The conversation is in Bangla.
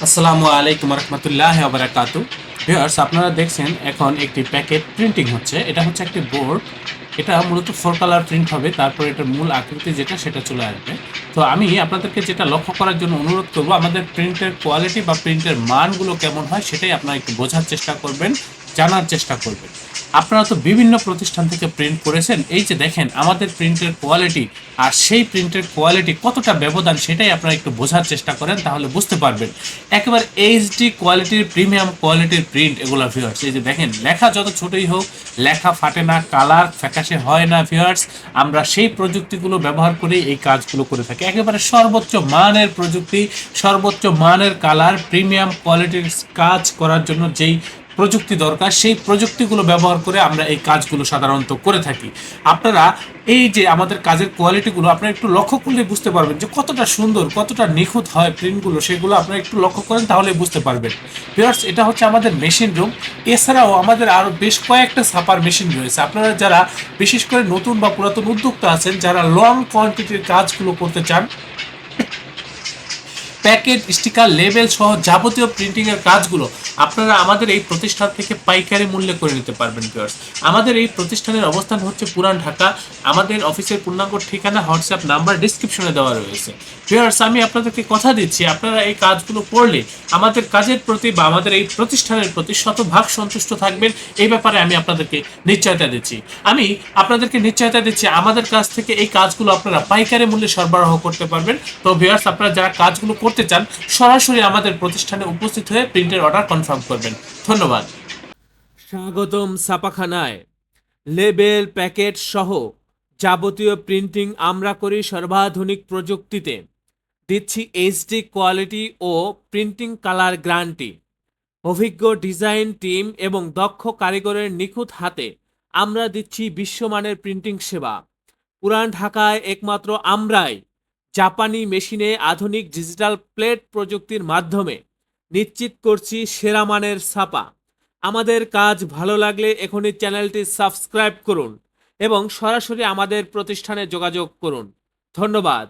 আসসালামু আলাইকুম রহমতুল্লাহ বারাকাতু। ভিউয়ার্স, আপনারা দেখছেন এখন একটি প্যাকেট প্রিন্টিং হচ্ছে। এটা হচ্ছে একটি বোর্ড। এটা মূলত 4 কালার প্রিন্ট হবে, তারপর এটার মূল আকৃতি যেটা সেটা চলে আসবে। তো আমি আপনাদেরকে যেটা লক্ষ্য করার জন্য অনুরোধ করব, আমাদের প্রিন্টের কোয়ালিটি বা প্রিন্টের মানগুলো কেমন হয় সেটাই আপনারা একটু বোঝার চেষ্টা করবেন, জানার চেষ্টা করবেন। আপনারা তো বিভিন্ন প্রতিষ্ঠান থেকে প্রিন্ট করেছেন, এই যে দেখেন আমাদের প্রিন্টের কোয়ালিটি আর সেই প্রিন্টের কোয়ালিটি কতটা ব্যবধান সেটাই আপনারা একটু বোঝার চেষ্টা করেন, তাহলে বুঝতে পারবেন। একেবারে এইচডি কোয়ালিটির, প্রিমিয়াম কোয়ালিটির প্রিন্ট এগুলো ভিউয়ার্স। এই যে দেখেন, লেখা যত ছোটই হোক লেখা ফাটে না, কালার ফ্যাকাশে হয় না ভিউয়ার্স। আমরা সেই প্রযুক্তিগুলো ব্যবহার করে এই কাজগুলো করে থাকি। একেবারে সর্বোচ্চ মানের প্রযুক্তি, সর্বোচ্চ মানের কালার, প্রিমিয়াম কোয়ালিটির কাজ করার জন্য যেই প্রযুক্তি দরকার সেই প্রযুক্তিগুলো ব্যবহার করে আমরা এই কাজগুলো সাধারণত করে থাকি। আপনারা এই যে আমাদের কাজের কোয়ালিটিগুলো আপনারা একটু লক্ষ্য করলে বুঝতে পারবেন যে কতটা সুন্দর, কতটা নিখুঁত হয় প্রিন্টগুলো, সেগুলো আপনারা একটু লক্ষ্য করেন তাহলে বুঝতে পারবেন। ভিউয়ার্স, এটা হচ্ছে আমাদের মেশিন রুম। এছাড়াও আমাদের আরও বেশ কয়েকটা ছাপার মেশিন রয়েছে। আপনারা যারা বিশেষ করে নতুন বা পুরাতন উদ্যোক্তা আছেন, যারা লং কোয়ান্টিটির কাজগুলো করতে চান, প্যাকেট, স্টিকার, লেবেল সহ যাবতীয় প্রিন্টিং এর কাজগুলো আপনারা আমাদের এই প্রতিষ্ঠান থেকে পাইকারি মূল্যে করে নিতে পারবেন ভিউয়ার্স। আমাদের এই প্রতিষ্ঠানের অবস্থান হচ্ছে পুরান ঢাকা। আমাদের অফিসের পূর্ণাঙ্গ ঠিকানা, হোয়াটসঅ্যাপ নাম্বার ডিসক্রিপশনে দেওয়া রয়েছে। ভিউয়ার্স, আমি আপনাদেরকে কথা দিচ্ছি, আপনারা এই কাজগুলো করলে আমাদের কাজের প্রতি বা আমাদের এই প্রতিষ্ঠানের প্রতি শতভাগ সন্তুষ্ট থাকবেন, এই ব্যাপারে আমি আপনাদেরকে নিশ্চয়তা দিচ্ছি। আমি আপনাদেরকে নিশ্চয়তা দিচ্ছি আমাদের কাছ থেকে এই কাজগুলো আপনারা পাইকারি মূল্যে সরবরাহ করতে পারবেন। তো ভিউয়ার্স, আপনারা যারা কাজগুলো করতে চান সরাসরি আমাদের প্রতিষ্ঠানে উপস্থিত হয়ে প্রিন্টের অর্ডার কনফার্ম করবেন। ধন্যবাদ। স্বাগতম ছাপাখানায়। লেবেল, প্যাকেট সহ যাবতীয় প্রিন্টিং আমরা করি সর্বাধুনিক প্রযুক্তিতে। দিচ্ছি এইচডি কোয়ালিটি ও প্রিন্টিং কালার গ্যারান্টি। অভিজ্ঞ ডিজাইন টিম এবং দক্ষ কারিগরের নিখুঁত হাতে আমরা দিচ্ছি বিশ্বমানের প্রিন্টিং সেবা। পুরান ঢাকায় একমাত্র আমরাই জাপানি মেশিনে আধুনিক ডিজিটাল প্লেট প্রযুক্তির মাধ্যমে নিশ্চিত করছি সেরা মানের ছাপা। আমাদের কাজ ভালো লাগলে এখনই চ্যানেলটি সাবস্ক্রাইব করুন এবং সরাসরি আমাদের প্রতিষ্ঠানে যোগাযোগ করুন। ধন্যবাদ।